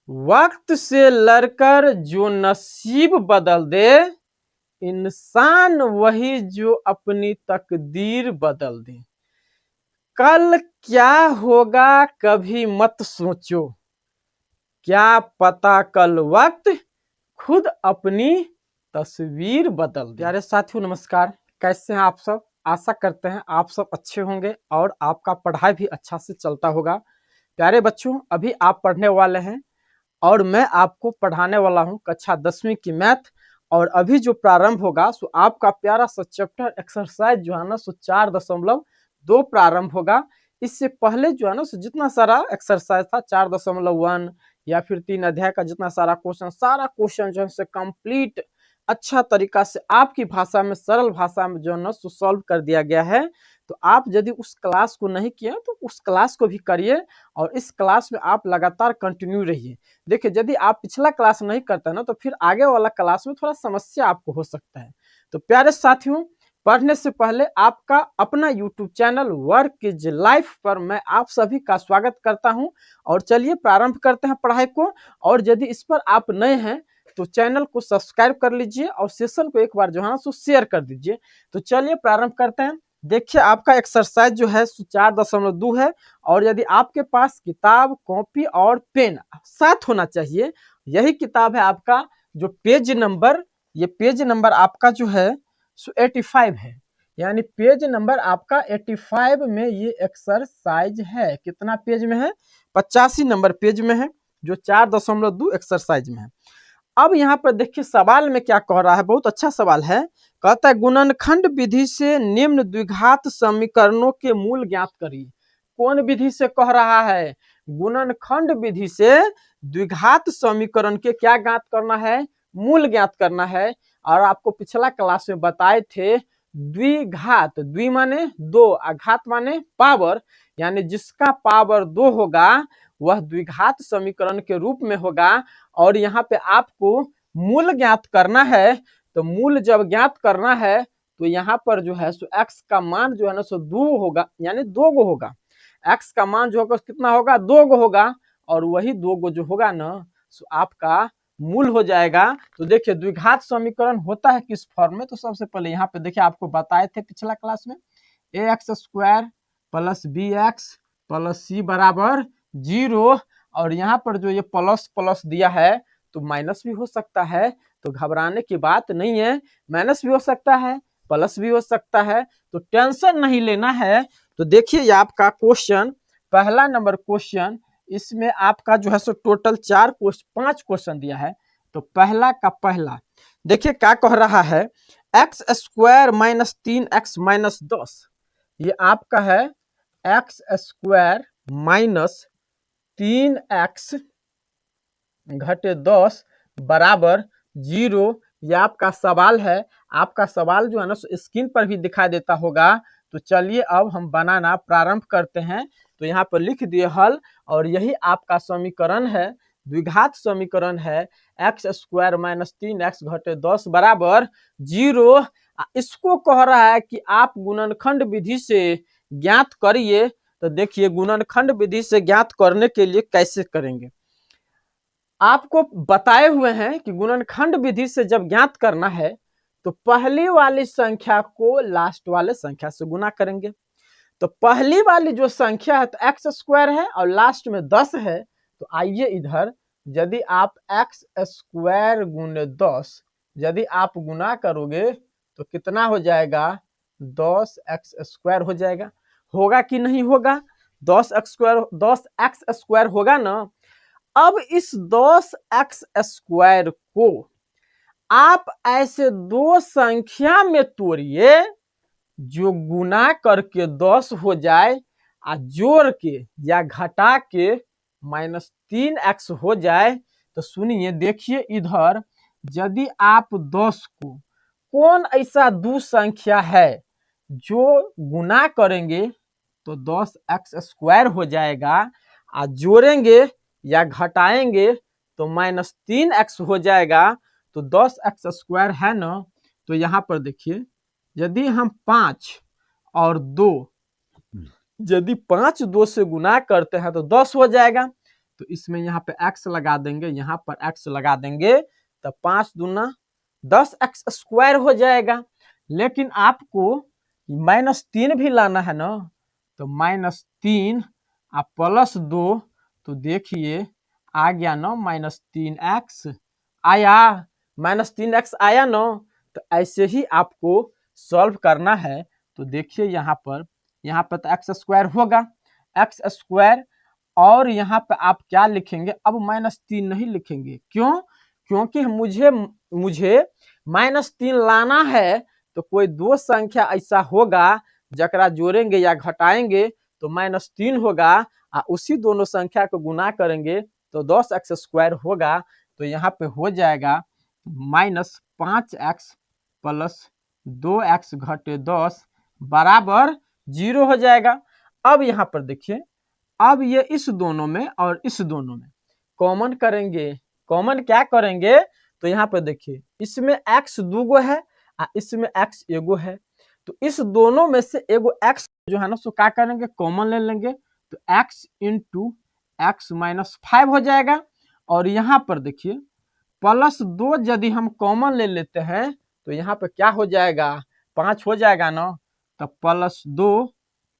वक्त से लड़कर जो नसीब बदल दे, इंसान वही जो अपनी तकदीर बदल दे। कल क्या होगा कभी मत सोचो, क्या पता कल वक्त खुद अपनी तस्वीर बदल दे। प्यारे साथियों नमस्कार, कैसे हैं आप सब। आशा करते हैं आप सब अच्छे होंगे और आपका पढ़ाई भी अच्छा से चलता होगा। प्यारे बच्चों, अभी आप पढ़ने वाले हैं और मैं आपको पढ़ाने वाला हूं कक्षा 10वीं की मैथ। और अभी जो प्रारंभ होगा सो आपका प्यारा सा चैप्टर एक्सरसाइज जो है ना सो 4.2 प्रारंभ होगा। इससे पहले जो है ना सो जितना सारा एक्सरसाइज था 4.1 या फिर 3 अध्याय का जितना सारा क्वेश्चन जो है से कंप्लीट अच्छा तरीका से आपकी भाषा में, सरल भाषा में जो है ना सो सॉल्व कर दिया गया है। तो आप यदि उस क्लास को नहीं किए तो उस क्लास को भी करिए और इस क्लास में आप लगातार कंटिन्यू रहिए। देखिए, यदि आप पिछला क्लास नहीं करते ना तो फिर आगे वाला क्लास में थोड़ा समस्या आपको हो सकता है। तो प्यारे साथियों, पढ़ने से पहले आपका अपना YouTube channel work is life पर मैं आप सभी का स्वागत करता हूं। और चलिए प्रारंभ करते हैं पढ़ाई को। और यदि इस पर आप नए हैं तो चैनल को सब्सक्राइब कर लीजिए और सेशन को एक बार जो है सो शेयर कर दीजिए। तो चलिए प्रारंभ करते हैं। देखिए, आपका एक्सरसाइज जो है 4.2 है और यदि आपके पास किताब, कॉपी और पेन साथ होना चाहिए। यही किताब है आपका जो पेज नंबर, ये पेज नंबर आपका जो है 85 है, यानी पेज नंबर आपका 85 में ये एक्सरसाइज है। कितना पेज में है? 85 नंबर पेज में है, जो 4.2 एक्सरसाइज में है। अब यहाँ पर देखिए सवाल में क्या कह रहा है, बहुत अच्छा सवाल है। कहता है गुणनखंड विधि से निम्न द्विघात समीकरणों के मूल ज्ञात करिए। कौन विधि से कह रहा है? गुणनखंड विधि से द्विघात समीकरण के क्या ज्ञात करना है? मूल ज्ञात करना है। और आपको पिछला क्लास में बताए थे द्विघात, द्वि माने दो, आघात माने पावर, यानी जिसका पावर 2 होगा वह द्विघात समीकरण के रूप में होगा। और यहाँ पे आपको मूल ज्ञात करना है। तो मूल जब ज्ञात करना है तो यहाँ पर जो है सो x का मान जो है ना सो 2 होगा, यानी 2 गो होगा। x का मान जो होगा कितना होगा? 2 गो होगा। और वही 2 गो जो होगा ना सो आपका मूल हो जाएगा। तो देखिए द्विघात समीकरण होता है किस फॉर्म में, तो सबसे पहले यहाँ पे देखिए आपको बताए थे पिछला क्लास में ax² plus bx plus c बराबर 0। और यहाँ पर जो ये प्लस प्लस दिया है तो माइनस भी हो सकता है, तो घबराने की बात नहीं है। माइनस भी हो सकता है, प्लस भी हो सकता है, तो टेंशन नहीं लेना है। तो देखिए ये आपका क्वेश्चन, पहला नंबर क्वेश्चन, इसमें आपका जो है सो टोटल 5 क्वेश्चन दिया है। तो पहला का पहला देखिए क्या कह रहा है, x² माइनस 3x माइनस 10। ये आपका है x² माइनस 3x घटे 10 बराबर 0। यह आपका सवाल है। आपका सवाल जो है ना स्क्रीन पर भी दिखाई देता होगा। तो चलिए अब हम बनाना प्रारंभ करते हैं। तो यहाँ पर लिख दिए हल, और यही आपका समीकरण है, द्विघात समीकरण है x² माइनस 3x घटे 10 बराबर 0। इसको कह रहा है कि आप गुणनखंड विधि से ज्ञात करिए। तो देखिए गुणनखंड विधि से ज्ञात करने के लिए कैसे करेंगे, आपको बताए हुए हैं कि गुणनखंड विधि से जब ज्ञात करना है तो पहली वाली संख्या को लास्ट वाले संख्या से गुना करेंगे। तो पहली वाली जो संख्या है तो x² है और लास्ट में 10 है। तो आइए इधर, यदि आप x² गुने 10 यदि आप गुना करोगे तो कितना हो जाएगा? 10x² हो जाएगा। होगा कि नहीं होगा? 10x² होगा ना। अब इस 10x² को आप ऐसे दो संख्या में तोड़िए जो गुना करके 10 हो जाए और जोड़ के या घटा के -3x हो जाए। तो सुनिए, देखिए इधर, यदि आप 10 को, कौन ऐसा दो संख्या है जो गुना करेंगे तो 10x² हो जाएगा और जोड़ेंगे या घटाएंगे तो -3x हो जाएगा। तो 10x² है ना। तो यहाँ पर देखिए, यदि हम 5 और 2, यदि 5 2 से गुना करते हैं तो 10 हो जाएगा। तो इसमें यहाँ पे x लगा देंगे, यहाँ पर x लगा देंगे, तो 5 दूना 10x स्क्वायर हो जाएगा। लेकिन आपको -3 भी लाना है ना, तो -3 और +2, तो देखिए आ गया ना -3x आया, -3x आया ना। तो ऐसे ही आपको सॉल्व करना है। तो देखिए यहाँ पर तो एक्स स्क्वायर होगा, एक्स स्क्वायर, और यहाँ पे आप क्या लिखेंगे, अब -3 नहीं लिखेंगे। क्यों? क्योंकि मुझे -3 लाना है। तो कोई दो संख्या ऐसा होगा जकरा जोड़ेंगे या घटाएंगे तो -3 होगा, और उसी दोनों संख्या को गुना करेंगे तो 10x स्क्वायर होगा। तो यहाँ पे हो जाएगा -5x + 2x घटे 10 बराबर 0 हो जाएगा। अब यहाँ पर देखिए, अब ये इस दोनों में और इस दोनों में कॉमन करेंगे। कॉमन क्या करेंगे, तो यहाँ पर देखिए इसमें x दूगो है और इसमें x एगो है। तो इस दोनों में से एगो x जो है ना सो क्या करेंगे, कॉमन ले लेंगे। तो x इंटू x -5 हो जाएगा। और यहाँ पर देखिए +2 यदि हम कॉमन ले लेते हैं तो यहाँ पे क्या हो जाएगा, 5 हो जाएगा ना। तो +2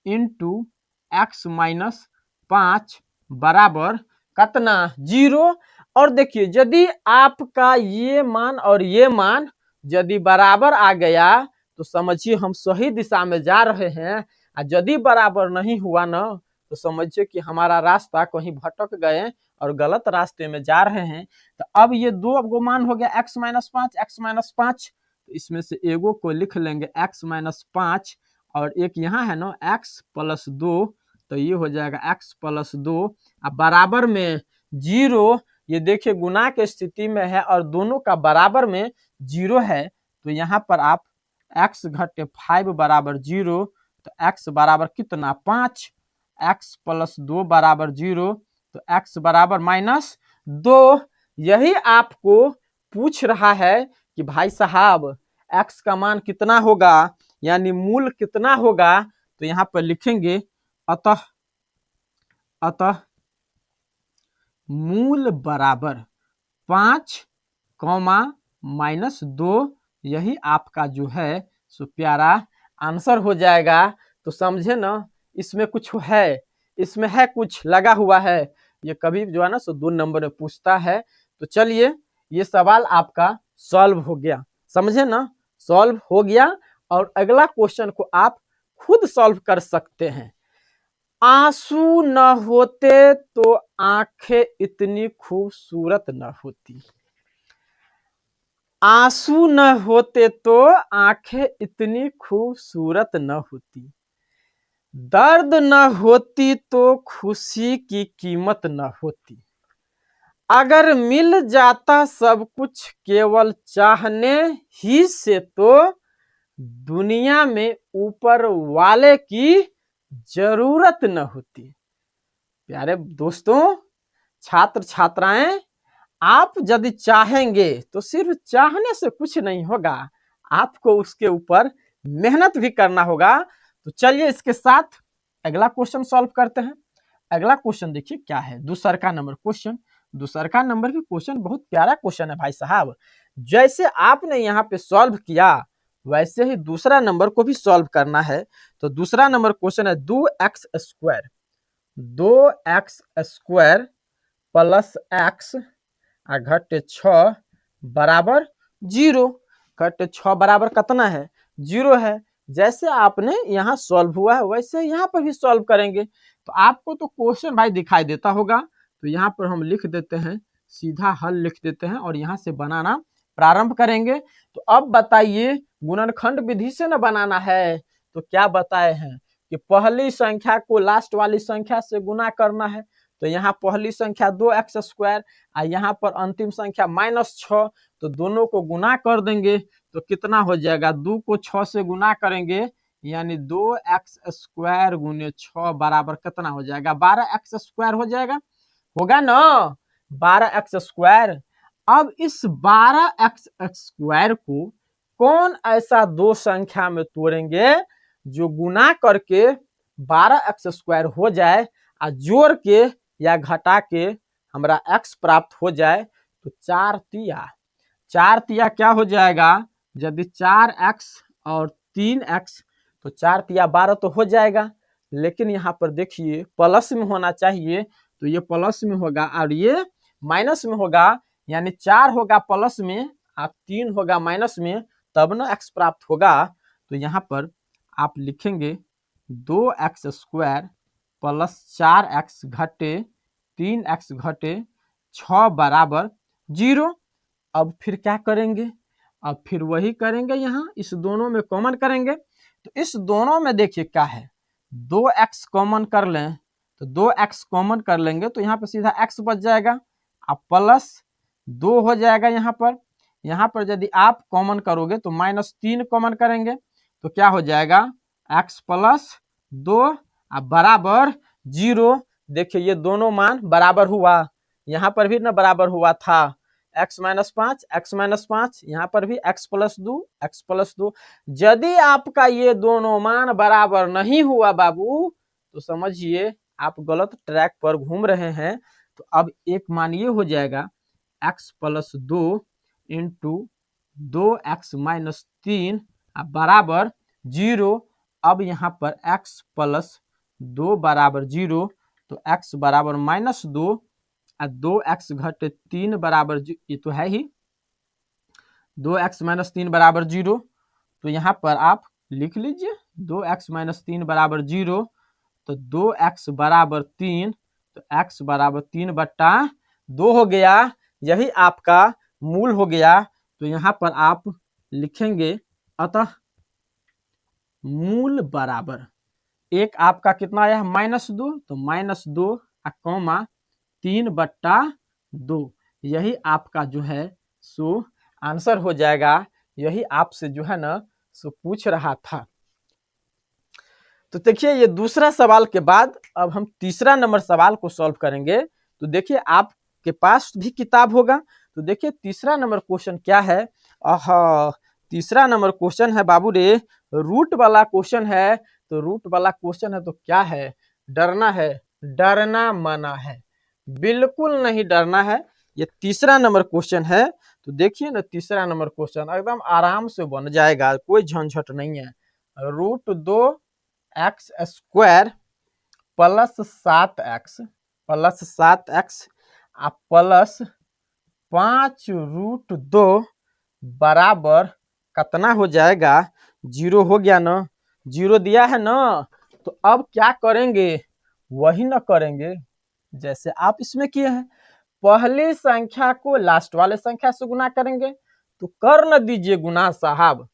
इंटू x -5 बराबर कितना, 0। और देखिए यदि आपका ये मान और ये मान यदि बराबर आ गया तो समझिए हम सही दिशा में जा रहे हैं, और यदि बराबर नहीं हुआ ना तो समझिए कि हमारा रास्ता कहीं भटक गए और गलत रास्ते में जा रहे हैं। तो अब ये दो मान हो गया x -5, तो इसमें से एगो को लिख लेंगे x -5, और एक यहाँ है ना x + 2, तो ये हो जाएगा x + 2 बराबर में 0। ये देखिए गुना के स्थिति में है और दोनों का बराबर में 0 है। तो यहाँ पर आप x घटे 5 बराबर 0, तो x बराबर कितना, 5, x + 2 बराबर 0, तो x बराबर -2। यही आपको पूछ रहा है कि भाई साहब x का मान कितना होगा, यानी मूल कितना होगा। तो यहाँ पर लिखेंगे अतः मूल बराबर 5, -2, यही आपका जो है सो प्यारा आंसर हो जाएगा। तो समझे ना, इसमें कुछ है, इसमें है कुछ लगा हुआ है। ये कभी जो है ना सो 2 नंबर में पूछता है। तो चलिए ये सवाल आपका सॉल्व हो गया, समझे ना, सॉल्व हो गया। और अगला क्वेश्चन को आप खुद सॉल्व कर सकते हैं। आंसू न होते तो आंखें इतनी खूबसूरत न होती। आंसू न होते तो आंखें इतनी खूबसूरत न होती। दर्द न होती तो खुशी की कीमत न होती। अगर मिल जाता सब कुछ केवल चाहने ही से तो दुनिया में ऊपर वाले की जरूरत न होती। प्यारे दोस्तों, छात्र छात्राएं, आप यदि चाहेंगे तो सिर्फ चाहने से कुछ नहीं होगा, आपको उसके ऊपर मेहनत भी करना होगा। तो चलिए इसके साथ अगला क्वेश्चन सॉल्व करते हैं। अगला क्वेश्चन देखिए क्या है, दूसरका नंबर क्वेश्चन। दूसरका नंबर की क्वेश्चन बहुत प्यारा क्वेश्चन है भाई साहब। जैसे आपने यहाँ पे सॉल्व किया वैसे ही दूसरा नंबर को भी सॉल्व करना है। तो दूसरा नंबर क्वेश्चन है 2x square, 2x square plus x घटे 6 बराबर 0। घटे 6 बराबर कितना है, 0 है। जैसे आपने यहाँ सॉल्व हुआ है वैसे यहाँ पर भी सॉल्व करेंगे। तो आपको तो क्वेश्चन भाई दिखाई देता होगा, तो यहाँ पर हम लिख देते हैं, सीधा हल लिख देते हैं और यहाँ से बनाना प्रारंभ करेंगे। तो अब बताइए गुणनखंड विधि से ना बनाना है, तो क्या बताए हैं कि पहली संख्या को लास्ट वाली संख्या से गुना करना है। तो यहाँ पहली संख्या 2x स्क्वायर और यहाँ पर अंतिम संख्या -6, तो दोनों को गुना कर देंगे तो कितना हो जाएगा, 2 को 6 से गुना करेंगे यानी 2x स्क्वायर गुने 6 बराबर कितना हो जाएगा, 12x स्क्वायर हो जाएगा, होगा ना 12x स्क्वायर। अब इस 12x स्क्वायर को कौन ऐसा दो संख्या में तोड़ेंगे जो गुना करके 12x स्क्वायर हो जाए और जोड़ के या घटा के हमारा x प्राप्त हो जाए तो 4 तिया क्या हो जाएगा, यदि 4x और 3x तो 4 तिया 12 तो हो जाएगा, लेकिन यहाँ पर देखिए प्लस में होना चाहिए तो ये प्लस में होगा और ये माइनस में होगा, यानी 4 होगा प्लस में और 3 होगा माइनस में, तब ना x प्राप्त होगा। तो यहाँ पर आप लिखेंगे 2x² प्लस 4x घटे 3x घटे 6 बराबर 0। अब फिर क्या करेंगे, अब फिर वही करेंगे, यहाँ इस दोनों में कॉमन करेंगे तो इस दोनों में देखिए क्या है, 2x कॉमन कर लें तो 2x कॉमन कर लेंगे तो यहाँ पर सीधा x बच जाएगा अब प्लस 2 हो जाएगा। यहाँ पर यदि आप कॉमन करोगे तो -3 कॉमन करेंगे तो क्या हो जाएगा, x प्लस 2 अब बराबर 0। देखिए ये दोनों मान बराबर हुआ, यहाँ पर भी ना बराबर हुआ था, x - 5 x - 5, यहाँ पर भी x + 2। यदि आपका ये दोनों मान बराबर नहीं हुआ बाबू तो समझिए आप गलत ट्रैक पर घूम रहे हैं। तो अब एक मान ये हो जाएगा x + 2 इंटू 2x - 3 बराबर 0। अब यहाँ पर x + 2 बराबर 0 तो x बराबर -2 और 2x घटे 3 बराबर, ये तो है ही, 2x - 3 बराबर 0। तो यहाँ पर आप लिख लीजिए 2x - 3 बराबर 0 तो 2x बराबर 3 तो x बराबर 3/2 हो गया, यही आपका मूल हो गया। तो यहाँ पर आप लिखेंगे अतः मूल बराबर एक आपका कितना आया -2 तो -2 कौमा 3/2, यही आपका जो है सो आंसर हो जाएगा। यही आपसे जो है ना सो पूछ रहा था। तो देखिए ये दूसरा सवाल के बाद अब हम तीसरा नंबर सवाल को सॉल्व करेंगे। तो देखिए आपके पास भी किताब होगा, तो देखिए तीसरा नंबर क्वेश्चन क्या है। तीसरा नंबर क्वेश्चन है बाबू रे रूट वाला क्वेश्चन है। तो रूट वाला क्वेश्चन है तो क्या है, डरना है, डरना मना है, बिल्कुल नहीं डरना है। ये तीसरा नंबर क्वेश्चन है तो देखिए ना तीसरा नंबर क्वेश्चन एकदम आराम से बन जाएगा, कोई झंझट नहीं है। √2x² प्लस 7x प्लस 5√2 बराबर कितना हो जाएगा, 0 हो गया ना, 0 दिया है ना। तो अब क्या करेंगे, वही ना करेंगे जैसे आप इसमें किए हैं, पहली संख्या को लास्ट वाले संख्या से गुना करेंगे। तो कर न दीजिए गुना साहब,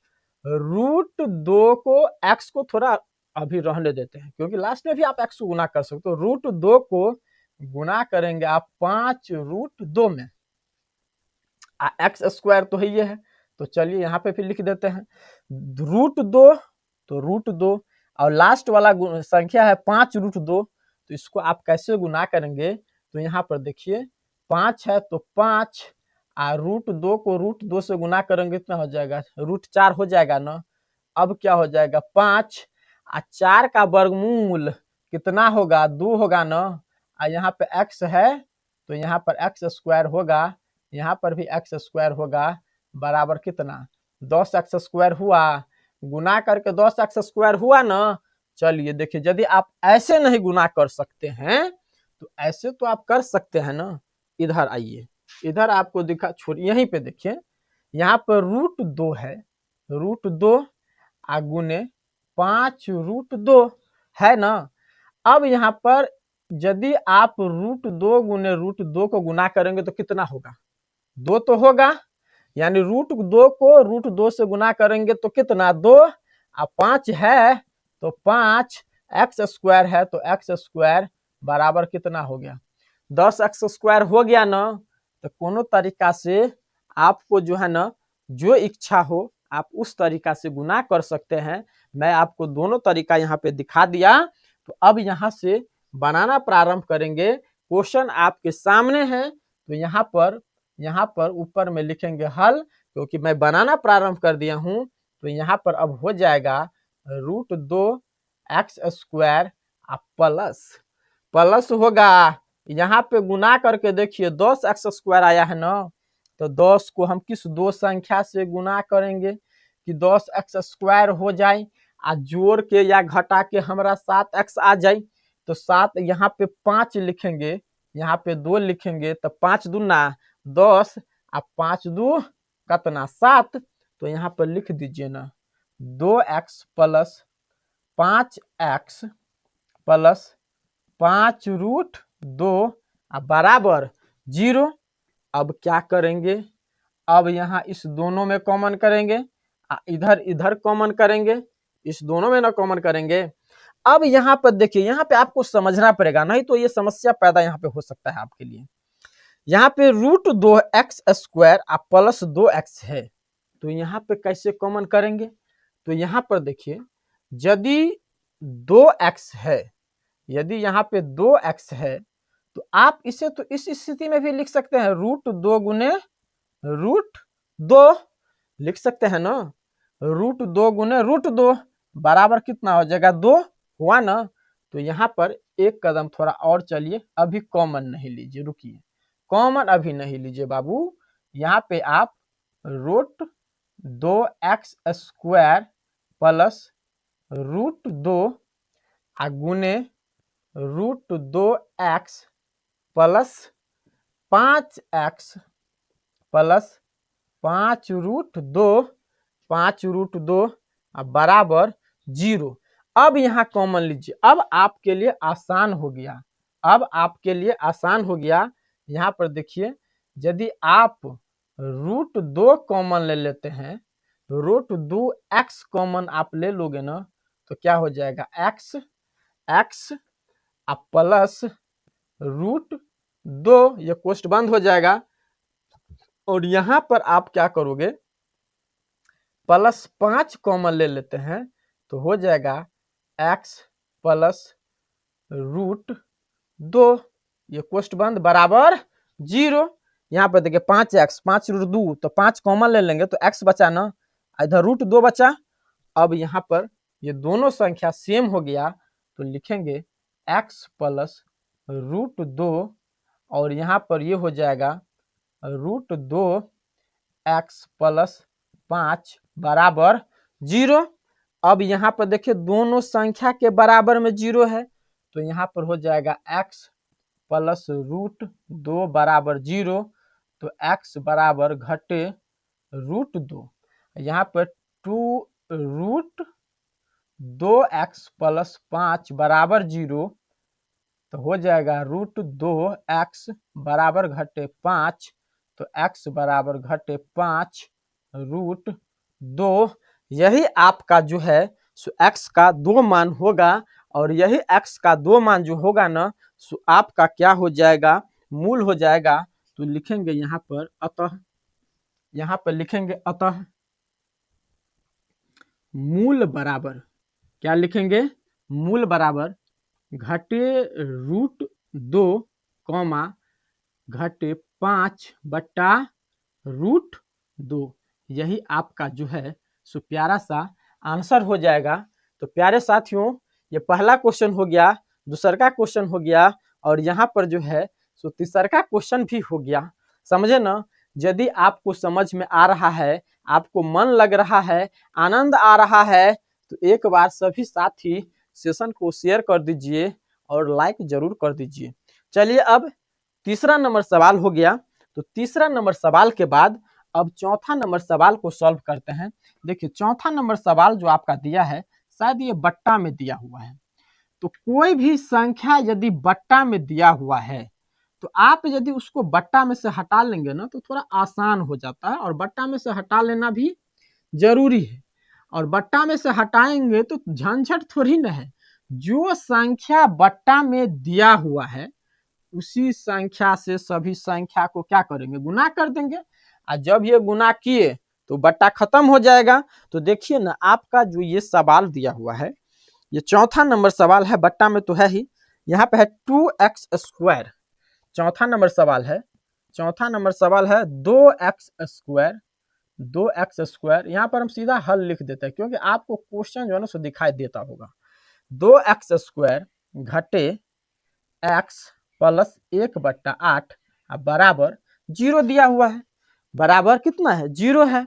√2 को x को थोड़ा अभी रहने देते हैं क्योंकि लास्ट में भी आप x को गुना कर सकते हो। √2 को गुना करेंगे आप 5√2 में, x² तो है ये है, तो चलिए यहाँ पे फिर लिख देते हैं √2 तो √2 और लास्ट वाला संख्या है 5√2, तो इसको आप कैसे गुना करेंगे। तो यहाँ पर देखिए 5 है तो 5 और √2 को √2 से गुना करेंगे कितना हो जाएगा, √4 हो जाएगा ना। अब क्या हो जाएगा 5 और 4 का वर्गमूल कितना होगा, 2 होगा ना। और यहाँ पे x है तो यहाँ पर x² होगा, यहाँ पर भी x² होगा, बराबर कितना 10x² हुआ, गुना करके 10x² हुआ ना। चलिए देखिए यदि आप ऐसे नहीं गुना कर सकते हैं तो ऐसे तो आप कर सकते हैं ना। इधर आइए, इधर आपको दिखा, छोड़िए यहीं पे देखिए, यहाँ पर √2 है, √2 गुने 5√2 है ना। अब यहाँ पर यदि आप √2 गुने √2 को गुना करेंगे तो कितना होगा, 2 तो होगा, यानी √2 को √2 से गुना करेंगे तो कितना 2 और 5 है तो 5, x² है तो x² बराबर कितना हो गया 10x² हो गया ना। तो कोनो तरीका से आपको जो है ना जो इच्छा हो आप उस तरीका से गुना कर सकते हैं। मैं आपको दोनों तरीका यहाँ पे दिखा दिया। तो अब यहाँ से बनाना प्रारंभ करेंगे। क्वेश्चन आपके सामने है तो यहाँ पर ऊपर में लिखेंगे हल, क्योंकि मैं बनाना प्रारंभ कर दिया हूं। तो यहाँ पर अब हो जाएगा √2x² प्लस प्लस होगा यहाँ पे गुना करके देखिए 10x² आया है ना, तो 10 को हम किस दो संख्या से गुना करेंगे कि 10x² हो जाए, आ जोड़ के या घटा के हमारा 7x आ जाए। तो 7 यहाँ पे 5 लिखेंगे, यहाँ पे 2 लिखेंगे, तो 5 दूना 10 आ 5 दू कितना 7। तो यहाँ पर लिख दीजिए ना 2x प्लस 5x प्लस 5√2 बराबर 0। अब क्या करेंगे, अब यहाँ इस दोनों में कॉमन करेंगे, इधर इधर कॉमन करेंगे, इस दोनों में ना कॉमन करेंगे। अब यहाँ पर देखिए, यहाँ पे आपको समझना पड़ेगा, नहीं तो ये समस्या पैदा यहाँ पे हो सकता है आपके लिए। यहाँ पे √2x² प्लस 2x है, तो यहाँ पे कैसे कॉमन करेंगे। तो यहाँ पर देखिए, यदि 2x है, यदि यहाँ पे 2x है, तो आप इसे तो इस स्थिति में भी लिख सकते हैं, √2 गुने √2 लिख सकते हैं ना। √2 गुने √2 बराबर कितना हो जाएगा 2 हुआ ना। तो यहाँ पर एक कदम थोड़ा और चलिए, अभी कॉमन नहीं लीजिए, रुकिए, कॉमन अभी नहीं लीजिए बाबू। यहाँ पे आप √2x² प्लस √2 गुने √2x प्लस 5x प्लस 5√2 बराबर 0। अब यहाँ कॉमन लीजिए, अब आपके लिए आसान हो गया, अब आपके लिए आसान हो गया। यहाँ पर देखिए, यदि आप √2 कॉमन ले लेते हैं, √2x कॉमन आप ले लोगे ना, तो क्या हो जाएगा x प्लस √2, ये क्वेश्चन बंद हो जाएगा। और यहां पर आप क्या करोगे, प्लस 5 कॉमन ले लेते हैं, तो हो जाएगा x प्लस √2, ये क्वेश्चन बंद बराबर 0। यहाँ पर देखिए 5x 5√2, तो 5 कॉमन ले लेंगे तो x बचा ना, इधर √2 बचा। अब यहाँ पर ये दोनों संख्या सेम हो गया, तो लिखेंगे x प्लस √2, और यहाँ पर ये हो जाएगा √2x प्लस 5 बराबर 0। अब यहाँ पर देखिए दोनों संख्या के बराबर में 0 है, तो यहाँ पर हो जाएगा x प्लस √2 बराबर 0। तो x बराबर घटे √2, यहाँ पर 2√2x प्लस 5 बराबर 0, तो हो जाएगा √2x बराबर घटे 5, तो x बराबर घटे 5√2। यही आपका जो है सो x का 2 मान होगा, और यही x का 2 मान जो होगा ना, सो आपका क्या हो जाएगा, मूल हो जाएगा। तो लिखेंगे यहाँ पर अतः, यहाँ पर लिखेंगे अतः मूल बराबर, क्या लिखेंगे, मूल बराबर घटे √2 कॉमा घटे 5/√2। यही आपका जो है सो प्यारा सा आंसर हो जाएगा। तो प्यारे साथियों, ये पहला क्वेश्चन हो गया, दूसरा क्वेश्चन हो गया, और यहाँ पर जो है सो तीसरा क्वेश्चन भी हो गया। समझे ना। यदि आपको समझ में आ रहा है, आपको मन लग रहा है, आनंद आ रहा है, तो एक बार सभी साथी सेशन को शेयर कर दीजिए और लाइक जरूर कर दीजिए। चलिए, अब तीसरा नंबर सवाल हो गया। तो तीसरा नंबर सवाल के बाद अब चौथा नंबर सवाल को सॉल्व करते हैं। देखिए, चौथा नंबर सवाल जो आपका दिया है, शायद ये बट्टा में दिया हुआ है। तो कोई भी संख्या यदि बट्टा में दिया हुआ है, तो आप यदि उसको बट्टा में से हटा लेंगे ना, तो थोड़ा आसान हो जाता है, और बट्टा में से हटा लेना भी जरूरी है। और बट्टा में से हटाएंगे तो झंझट थोड़ी ना है, जो संख्या बट्टा में दिया हुआ है उसी संख्या से सभी संख्या को क्या करेंगे, गुना कर देंगे। और जब ये गुना किए तो बट्टा खत्म हो जाएगा। तो देखिए ना, आपका जो ये सवाल दिया हुआ है, ये चौथा नंबर सवाल है, बट्टा में तो है ही। यहाँ पे है 2x², चौथा नंबर सवाल है, चौथा नंबर सवाल है 2x²। यहाँ पर हम सीधा हल लिख देते हैं, क्योंकि आपको क्वेश्चन जो है ना सो दिखाई देता होगा। 2x² घटे x प्लस 1/8 बराबर 0 दिया हुआ है। बराबर कितना है? 0 है।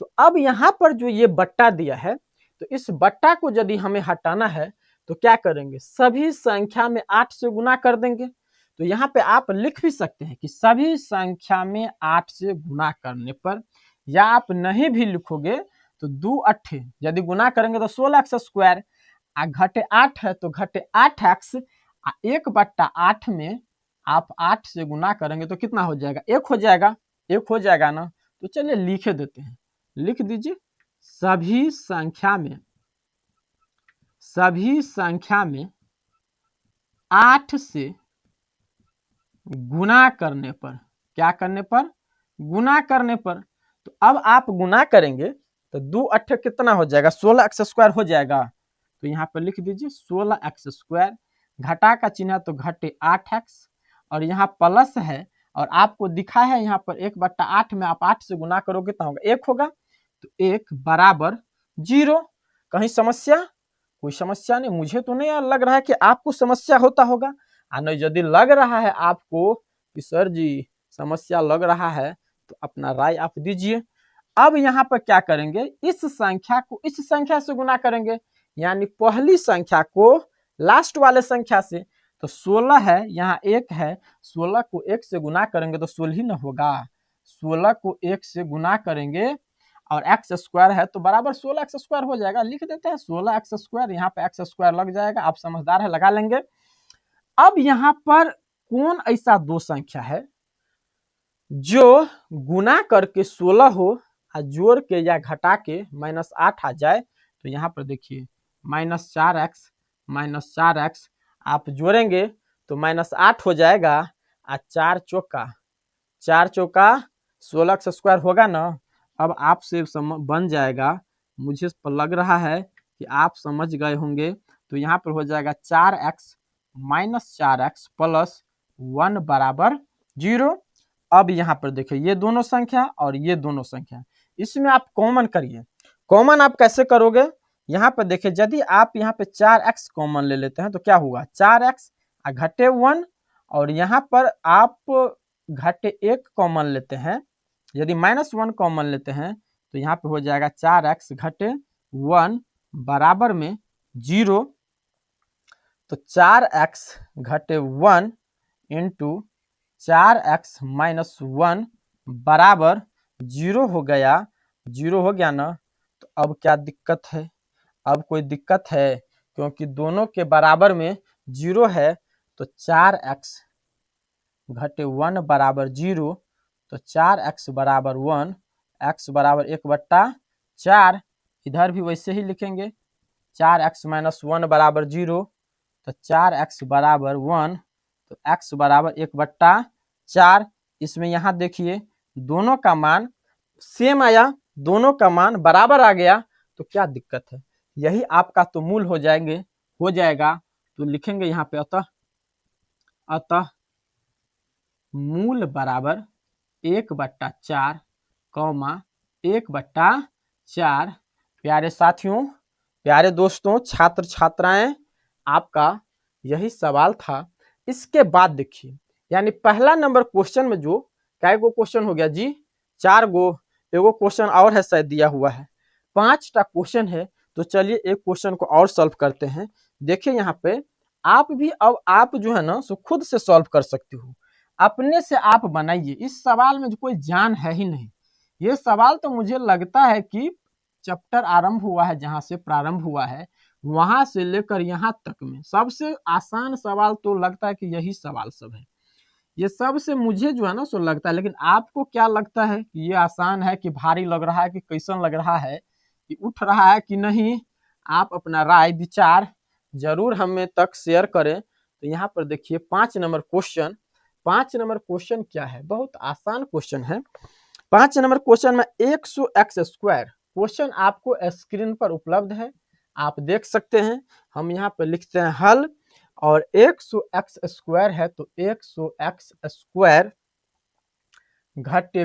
तो अब यहाँ पर जो ये बट्टा दिया है, तो इस बट्टा को यदि हमें हटाना है तो क्या करेंगे? सभी संख्या में 8 से गुना कर देंगे। तो यहाँ पे आप लिख भी सकते हैं कि सभी संख्या में 8 से गुना करने पर, या आप नहीं भी लिखोगे तो 2 अट्ठे यदि गुना करेंगे तो 16x², घटे 8 है तो घटे 8x, 1/8 में आप 8 से गुना करेंगे तो कितना हो जाएगा? 1 हो जाएगा। 1 हो जाएगा ना? तो चलिए लिखे देते हैं, लिख दीजिए सभी संख्या में 8 से गुना करने पर, क्या करने पर? गुना करने पर। तो अब आप गुना करेंगे तो 2 अट्ठे कितना हो जाएगा? 16x² हो जाएगा। तो यहाँ पर लिख दीजिए 16x², घटा का चिन्ह तो घटे 8x, और यहाँ प्लस है और आपको दिखा है यहाँ पर 1/8 में आप 8 से गुना करोगे कितना होगा? 1 होगा। तो 1 बराबर 0। कहीं समस्या? कोई समस्या नहीं। मुझे तो नहीं लग रहा है कि आपको समस्या होता होगा। नहीं, यदि लग रहा है आपको कि सर जी समस्या लग रहा है तो अपना राय आप दीजिए। अब यहाँ पर क्या करेंगे? इस संख्या को इस संख्या से गुना करेंगे, यानी पहली संख्या को लास्ट वाले संख्या से। तो 16 है, यहाँ 1 है, 16 को 1 से गुना करेंगे तो 16 ही ना होगा। 16 को 1 से गुना करेंगे और x² है तो बराबर 16x² हो जाएगा। लिख देते हैं 16x², यहाँ पे x² लग जाएगा। आप समझदार है, लगा लेंगे। अब यहाँ पर कौन ऐसा दो संख्या है जो गुना करके 16 हो और जोड़ के या घटा के -8 आ जाए? तो यहाँ पर देखिए -4x आप जोड़ेंगे तो -8 हो जाएगा, और 4 चौका 16x² होगा ना। अब आपसे बन जाएगा, मुझे लग रहा है कि आप समझ गए होंगे। तो यहाँ पर हो जाएगा 4x प्लस 1 बराबर 0। अब यहाँ पर देखिए ये दोनों संख्या और ये दोनों संख्या, इसमें आप कॉमन करिए। कॉमन आप कैसे करोगे? यहाँ पर देखिए यदि आप यहाँ पे 4x कॉमन ले लेते हैं तो क्या होगा? 4x घटे 1, और यहाँ पर आप घटे 1 कॉमन लेते हैं, यदि -1 कॉमन लेते हैं तो यहाँ पे हो जाएगा 4x घटे 1 बराबर में 0। तो 4x घटे 1 इंटू 4x माइनस 1 बराबर 0 हो गया। 0 हो गया ना? तो अब क्या दिक्कत है? अब कोई दिक्कत है? क्योंकि दोनों के बराबर में 0 है। तो 4x घटे 1 बराबर 0, तो 4x बराबर 1, x बराबर 1/4। इधर भी वैसे ही लिखेंगे, 4x माइनस 1 बराबर 0, तो 4x बराबर 1, तो x बराबर 1/4। इसमें यहाँ देखिए दोनों का मान सेम आया, दोनों का मान बराबर आ गया, तो क्या दिक्कत है? यही आपका तो मूल हो जाएगा। तो लिखेंगे यहाँ पे अतः मूल बराबर 1/4, 1/4। प्यारे साथियों, प्यारे दोस्तों, छात्र छात्राएं, आपका यही सवाल था। इसके बाद देखिए, यानी पहला नंबर क्वेश्चन में जो कै गो क्वेश्चन हो गया जी? 4 गो। एगो क्वेश्चन और है शायद दिया हुआ है, 5टा क्वेश्चन है। तो चलिए एक क्वेश्चन को और सॉल्व करते हैं। देखिए यहाँ पे आप भी अब आप जो है ना सो खुद से सॉल्व कर सकते हो, अपने से आप बनाइए। इस सवाल में कोई जान है ही नहीं। ये सवाल तो मुझे लगता है कि चैप्टर आरंभ हुआ है, जहां से प्रारंभ हुआ है वहां से लेकर यहाँ तक में सबसे आसान सवाल तो लगता है कि यही सवाल सब है। ये सबसे मुझे जो है ना सो लगता है। लेकिन आपको क्या लगता है कि ये आसान है कि भारी लग रहा है कि कैसन लग रहा है, कि उठ रहा है कि नहीं? आप अपना राय विचार जरूर हमें तक शेयर करें। तो यहाँ पर देखिए 5 नंबर क्वेश्चन। 5 नंबर क्वेश्चन क्या है? बहुत आसान क्वेश्चन है। 5 नंबर क्वेश्चन में 100x² क्वेश्चन आपको स्क्रीन पर उपलब्ध है, आप देख सकते हैं। हम यहाँ पर लिखते हैं हल, और 100x² है तो 100x² घटे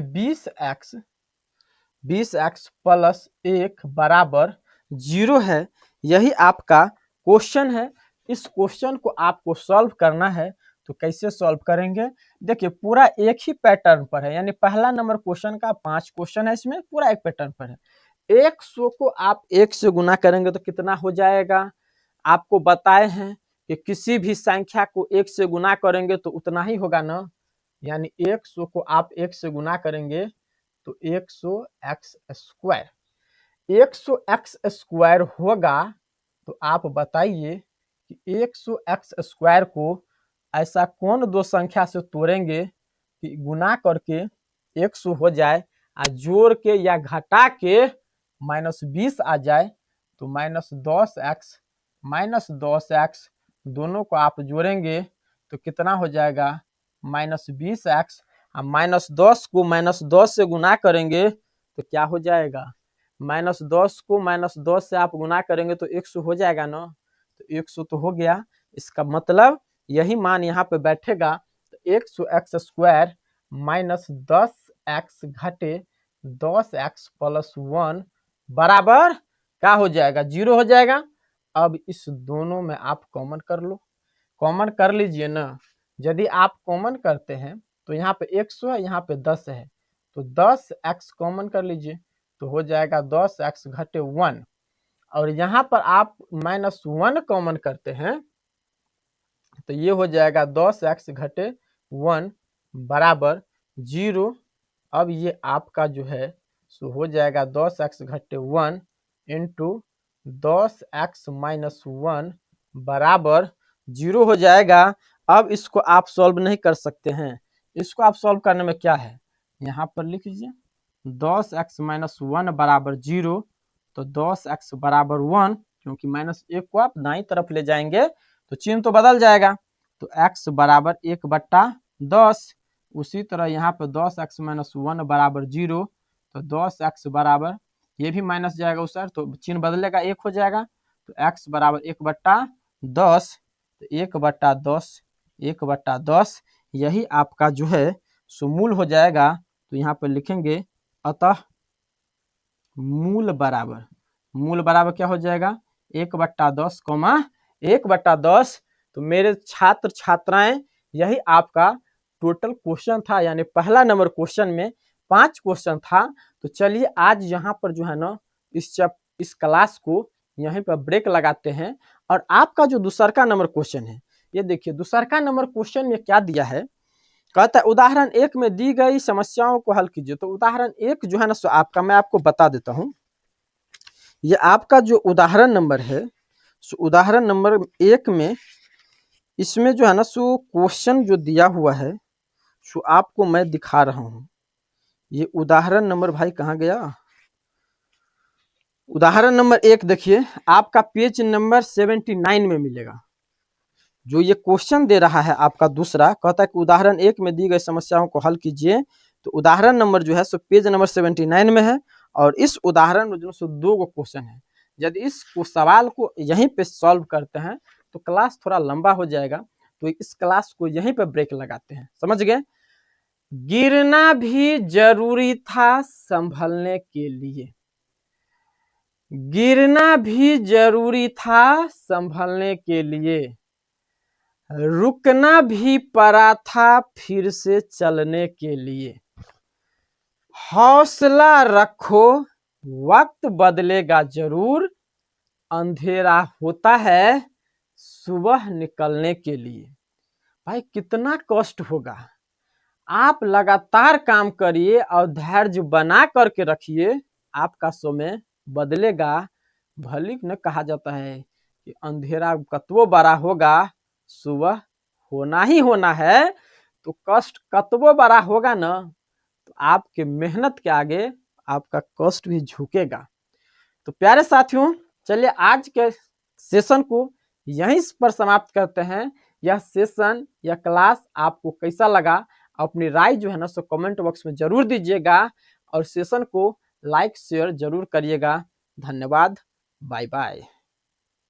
20x प्लस 1 बराबर 0 है। यही आपका क्वेश्चन है। इस क्वेश्चन को आपको सॉल्व करना है। तो कैसे सॉल्व करेंगे, देखिए पूरा एक ही पैटर्न पर है, यानी पहला नंबर क्वेश्चन का 5 क्वेश्चन है, इसमें पूरा एक पैटर्न पर है। 100 को आप 1 से गुना करेंगे तो कितना हो जाएगा, आपको बताए हैं कि किसी भी संख्या को 1 से गुना करेंगे तो उतना ही होगा ना, यानी 100 को आप 1 से गुना करेंगे तो 100 एक्स स्क्वायर, 100 एक्स स्क्वायर होगा। तो आप बताइए कि 100 एक्स स्क्वायर को ऐसा कौन दो संख्या से तोड़ेंगे कि गुना करके 100 हो जाए, और जोड़ के या घटा के -20 आ जाए, तो -10x दोनों को आप जोड़ेंगे तो कितना हो जाएगा, -20x, और -10 को -10 से गुना करेंगे तो क्या हो जाएगा, -10 को -10 से आप गुना करेंगे तो 100 हो जाएगा ना, तो 100 तो हो गया। इसका मतलब यही मान यहाँ पे बैठेगा, तो 100 एक्स स्क्वायर -10x घटे 10x प्लस 1 बराबर क्या हो जाएगा, 0 हो जाएगा। अब इस दोनों में आप कॉमन कर लो, कॉमन कर लीजिए ना। यदि आप कॉमन करते हैं तो यहाँ पे 100 है, यहाँ पे 10 है, तो 10x कॉमन कर लीजिए तो हो जाएगा 10x घटे 1, और यहाँ पर आप -1 कॉमन करते हैं तो ये हो जाएगा 10x घटे 1 बराबर 0। अब ये आपका जो है सो हो जाएगा 10x घटे 1 इंटू 10x माइनस 1 बराबर 0 हो जाएगा। अब इसको आप सॉल्व नहीं कर सकते हैं, इसको आप सॉल्व करने में क्या है, यहाँ पर लिख लीजिए 10x माइनस 1 बराबर 0, तो 10x बराबर 1, क्योंकि -1 को आप दाईं तरफ ले जाएंगे तो चिन्ह तो बदल जाएगा, तो x बराबर 1/10। उसी तरह यहाँ पे 10x माइनस 1 बराबर 0, तो 10x बराबर, ये भी माइनस जाएगा उस सर, तो चिन्ह बदलेगा 1 हो जाएगा, तो x बराबर 1/10, तो 1/10 यही आपका जो है सो मूल हो जाएगा। तो यहाँ पर लिखेंगे अतः मूल बराबर क्या हो जाएगा, 1/10 1/10। तो मेरे छात्र छात्राएं यही आपका टोटल क्वेश्चन था, यानी पहला नंबर क्वेश्चन में 5 क्वेश्चन था। तो चलिए आज यहाँ पर जो है ना इस क्लास को यहीं पर ब्रेक लगाते हैं, और आपका जो दूसरा नंबर क्वेश्चन है, ये देखिए दूसरा नंबर क्वेश्चन में क्या दिया है, कहता है उदाहरण 1 में दी गई समस्याओं को हल कीजिए। तो उदाहरण 1 जो है ना सो आपका, मैं आपको बता देता हूँ, ये आपका जो उदाहरण नंबर है सो उदाहरण नंबर 1 में इसमें जो है ना सो क्वेश्चन जो दिया हुआ है सो आपको मैं दिखा रहा हूँ। ये उदाहरण नंबर भाई कहाँ गया, उदाहरण नंबर 1 देखिए आपका पेज नंबर 79 में मिलेगा। जो ये क्वेश्चन दे रहा है आपका दूसरा, कहता है कि उदाहरण 1 में दी गई समस्याओं को हल कीजिए। तो उदाहरण नंबर जो है सो पेज नंबर 79 में है, और इस उदाहरण में जो सो 2 क्वेश्चन है। यदि इस सवाल को यहीं पे सॉल्व करते हैं तो क्लास थोड़ा लंबा हो जाएगा, तो इस क्लास को यहीं पे ब्रेक लगाते हैं, समझ गए। गिरना भी जरूरी था संभलने के लिए, गिरना भी जरूरी था संभलने के लिए, रुकना भी पड़ा था फिर से चलने के लिए, हौसला रखो वक्त बदलेगा जरूर, अंधेरा होता है सुबह निकलने के लिए। भाई कितना कष्ट होगा, आप लगातार काम करिए और धैर्य बना करके रखिए, आपका समय बदलेगा। भले न कहा जाता है कि अंधेरा कतवो बड़ा होगा सुबह होना ही होना है, तो कष्ट कतवो बड़ा होगा ना, तो आपके मेहनत के आगे आपका कष्ट भी झुकेगा। तो प्यारे साथियों, चलिए आज के सेशन को यहीं पर समाप्त करते हैं। यह सेशन या क्लास आपको कैसा लगा, अपनी राय जो है ना सो कमेंट बॉक्स में जरूर दीजिएगा, और सेशन को लाइक शेयर जरूर करिएगा। धन्यवाद, बाय बाय।